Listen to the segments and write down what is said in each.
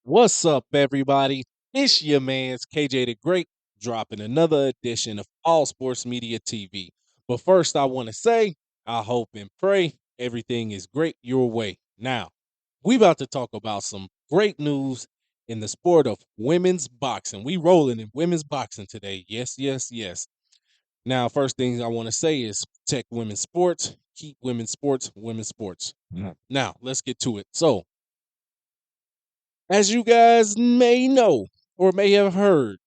What's up, everybody? It's your man's KJ the Great, dropping another edition of All Sports Media TV. But first, I want to say, I hope and pray everything is great your way. Now, we about to talk about some great news in the sport of women's boxing. We rolling in women's boxing today. Yes, yes, yes. Now, first thing I want to say is protect women's sports, keep women's sports, women's sports. Now, let's get to it. So, as you guys may know or may have heard,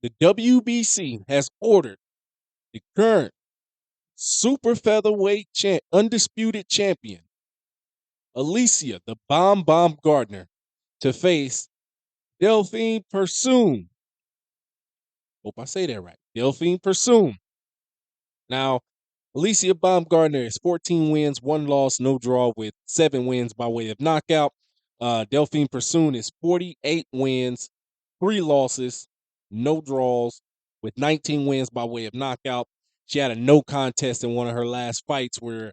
the WBC has ordered the current super featherweight undisputed champion, Alycia the Baumgardner, to face Delfine Persoon. Hope I say that right. Delfine Persoon. Now, Alycia Baumgardner is 14 wins, 1 loss, no draw, with 7 wins by way of knockout. Delfine Persoon is 48 wins, 3 losses, no draws, with 19 wins by way of knockout. She had a no contest in one of her last fights where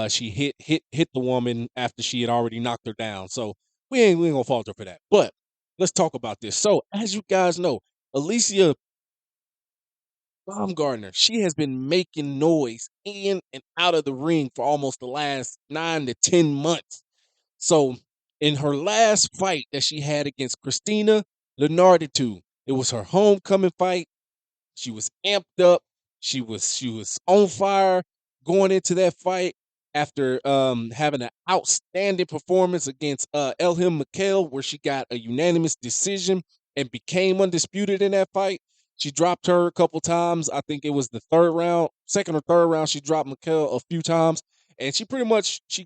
she hit the woman after she had already knocked her down. So we ain't gonna falter for that. But let's talk about this. So as you guys know, Alycia Baumgardner, she has been making noise in and out of the ring for almost the last 9 to 10 months. So, in her last fight that she had against Christina Lenarditu, it was her homecoming fight. She was amped up. She was on fire going into that fight after having an outstanding performance against Elham Mikhail, where she got a unanimous decision and became undisputed in that fight. She dropped her a couple times. I think it was the third round, second or third round. She dropped Mikhail a few times, and she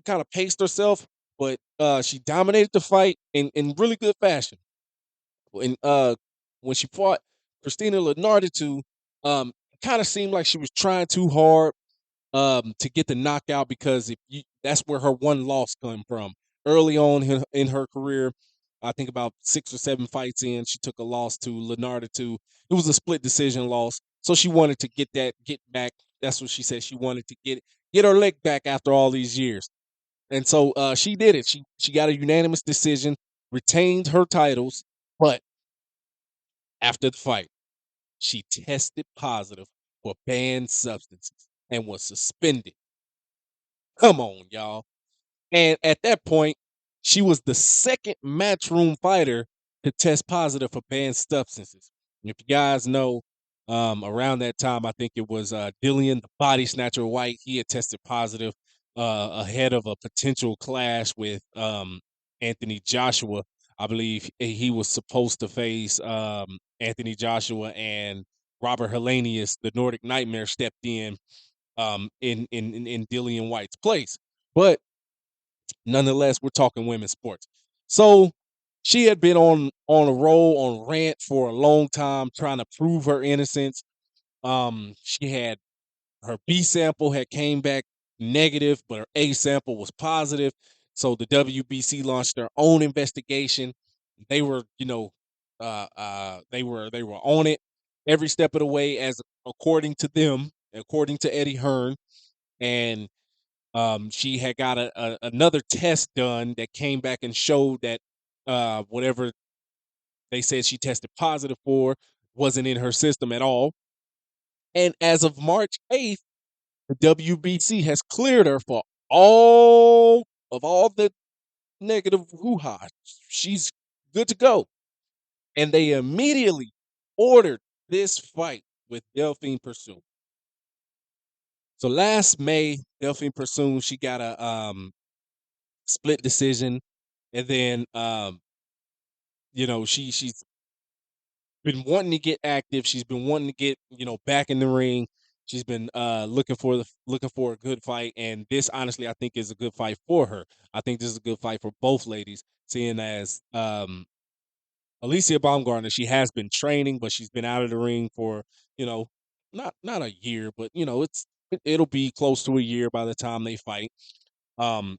kind of paced herself, but she dominated the fight in really good fashion. And when she fought Christina Lenarditu, it kind of seemed like she was trying too hard to get the knockout because that's where her 1 loss come from. Early on in her career, I think about 6 or 7 fights in, she took a loss to Lenarditu. It was a split decision loss, so she wanted to get back. That's what she said. She wanted to get her leg back after all these years, and so she did it. She got a unanimous decision, retained her titles, but after the fight, she tested positive for banned substances and was suspended. Come on, y'all. And at that point, she was the second matchroom fighter to test positive for banned substances. If you guys know, around that time, I think it was Dillian, the body snatcher White. He had tested positive ahead of a potential clash with Anthony Joshua. I believe he was supposed to face Anthony Joshua, and Robert Helenius, the Nordic Nightmare, stepped in Dillian White's place. But nonetheless, we're talking women's sports. So she had been on a roll on rant for a long time, trying to prove her innocence. She had her B sample had came back negative, but her A sample was positive. So the WBC launched their own investigation. They were, they were on it every step of the way, as according to them, according to Eddie Hearn, and she had got another test done that came back and showed that whatever they said she tested positive for wasn't in her system at all. And as of March 8th, the WBC has cleared her for all the negative hoo-ha. She's good to go. And they immediately ordered this fight with Delfine Persoon. So last May, Delfine Persoon, she got a split decision, and then she's been wanting to get active. She's been wanting to get back in the ring. She's been looking for a good fight, and this honestly I think is a good fight for her. I think this is a good fight for both ladies, seeing as Alycia Baumgardner, she has been training, but she's been out of the ring for you know not a year, but it'll be close to a year by the time they fight. Um,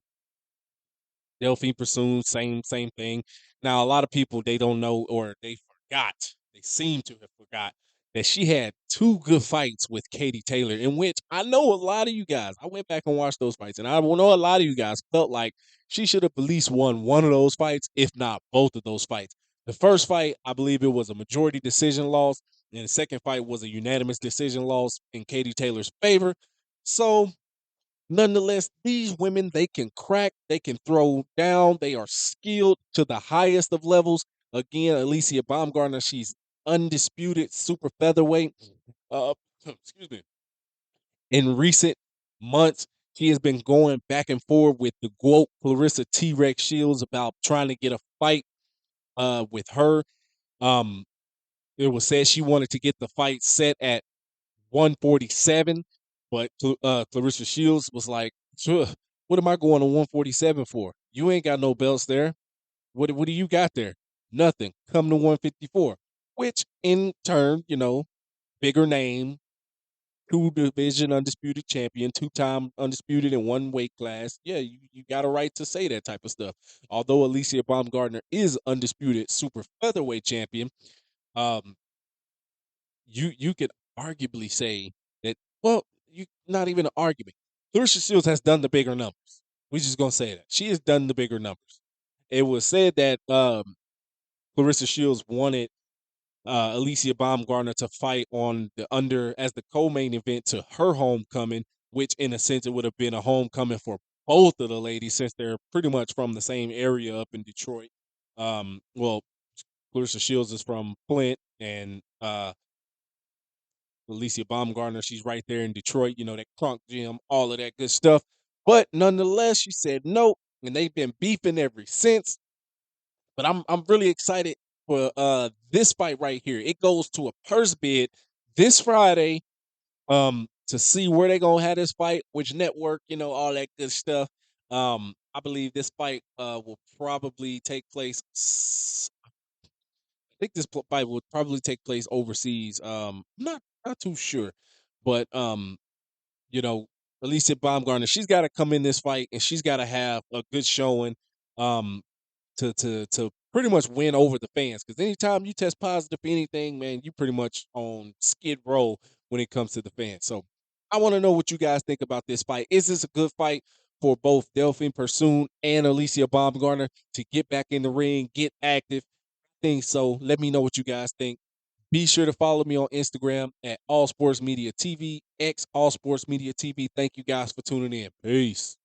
Delphine Persoon, same thing. Now, a lot of people they don't know or they forgot. They seem to have forgot that she had 2 good fights with Katie Taylor, in which I know a lot of you guys. I went back and watched those fights, and I know a lot of you guys felt like she should have at least won one of those fights, if not both of those fights. The first fight, I believe it was a majority decision loss, and the second fight was a unanimous decision loss in Katie Taylor's favor. So, nonetheless, these women, they can crack, they can throw down, they are skilled to the highest of levels. Again, Alycia Baumgardner, she's undisputed super featherweight. Uh, excuse me. In recent months, she has been going back and forth with the GOAT Clarissa T Rex Shields about trying to get a fight with her. Um, it was said she wanted to get the fight set at 147, but Clarissa Shields was like, sure, what am I going to 147 for? You ain't got no belts there. What do you got there? Nothing. Come to 154, which in turn, bigger name, two division undisputed champion, two-time undisputed in one weight class. Yeah, you got a right to say that type of stuff. Although Alycia Baumgardner is undisputed super featherweight champion, um, you could arguably say that, well, you not even an argument. Clarissa Shields has done the bigger numbers. We're just gonna say that. She has done the bigger numbers. It was said that Clarissa Shields wanted Alycia Baumgardner to fight on the under as the co-main event to her homecoming, which in a sense it would have been a homecoming for both of the ladies since they're pretty much from the same area up in Detroit. Well, Clarissa Shields is from Flint, and Alycia Baumgardner, she's right there in Detroit, that Crunk Gym, all of that good stuff. But nonetheless, she said no, and they've been beefing ever since. But I'm really excited for this fight right here. It goes to a purse bid this Friday to see where they're gonna have this fight, which network, all that good stuff. I believe this fight will probably take place. I think this fight will probably take place overseas. Not too sure, but you know, Alycia Baumgardner, she's got to come in this fight and she's got to have a good showing. Um, to pretty much win over the fans. Because anytime you test positive for anything, man, you pretty much on skid row when it comes to the fans. So I want to know what you guys think about this fight. Is this a good fight for both Delfine Persoon and Alycia Baumgardner to get back in the ring, get active? Think so. Let me know what you guys think. Be sure to follow me on Instagram at All Sports Media TV, X All Sports Media TV. Thank you guys for tuning in. Peace.